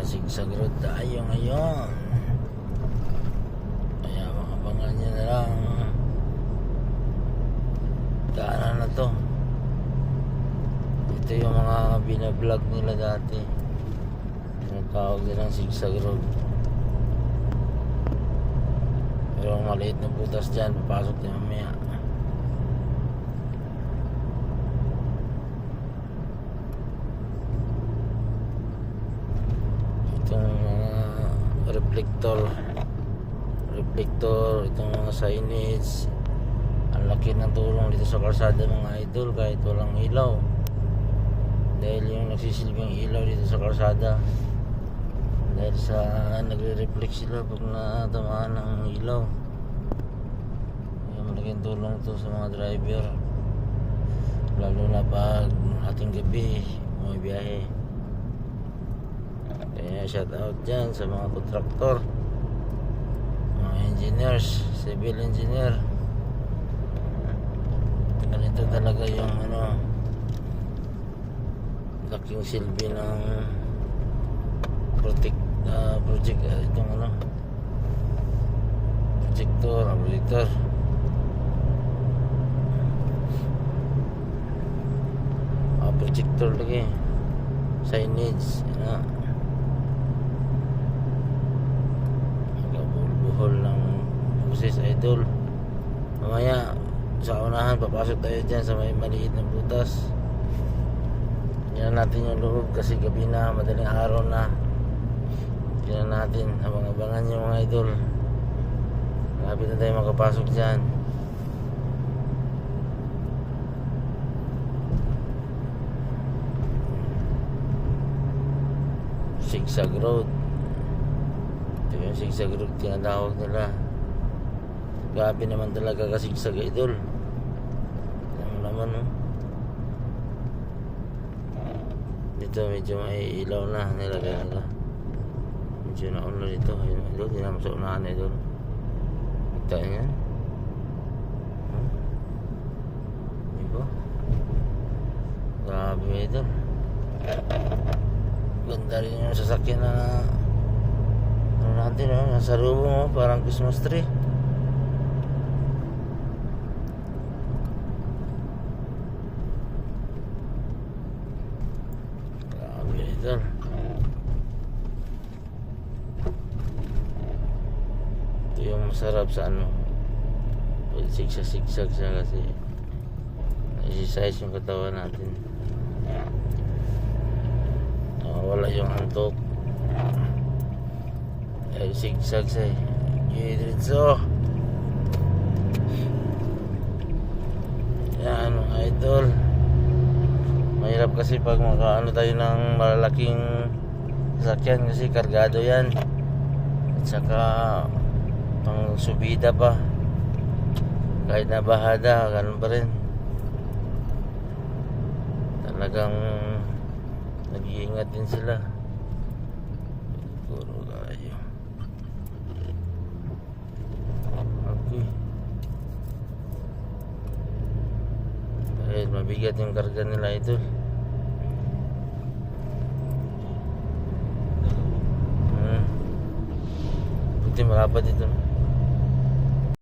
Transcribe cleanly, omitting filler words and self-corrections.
Sigsag road tayo ngayon. Kaya makabangan nyo na lang. Daanan na to. Ito yung mga binablog nila dati. Tinatawag nilang sigsag road. Pero maliit na butas dyan, papasok din mamaya. Itong mga reflector, itong mga signage, ang laki ng tulong dito sa kalsada mga idol kahit walang ilaw, dahil yung nagsisilbing ilaw dito sa kalsada, dahil sa nagre-reflect sila pag natamaan ng ilaw. Yung malaking tulong to sa mga driver, lalo na pag ating gabi may biyahe. Kaya shout out dyan sa mga kontraktor, mga engineers, civil engineer. Ganito talaga yung laking silbi ng project, itong projector projector lagi, signage, buhol ng buses idol. Mamaya sa unahan papasok tayo dyan sa may maliit na butas. Tingnan natin yung loob kasi gabi na, madaling araw na. Tingnan natin, abang-abangan yung mga idol. Malapit na tayo makapasok dyan. Sigsag road. Ito yung sigsag road tinatawag nila. Grabe naman talaga kasigsag idol. Alam naman dito medyo may ilaw na nilagay nila. Medyo nauna dito. Ayun idol, hindi naman sa unahan idol. Kita nyo yan? Diba? Grabe idol. Ganda rin yung sasakyan na natin nasa rubong parang Christmas tree. Grabe ito. Ito yung masarap sa sigsag siya kasi exercise yung katawan natin. Wala yung antok. Ay sigsag siya. Diretso. Yan mga idol. Mahirap kasi pag makaano tayo ng malalaking sasakyan kasi kargado yan. At saka pang subida pa. Kahit na bahada, ganun pa rin. Talagang nag-iingat din sila. Puro tayo. Okay. Dahil mabigat yung karga nila ito. Buti marapat ito.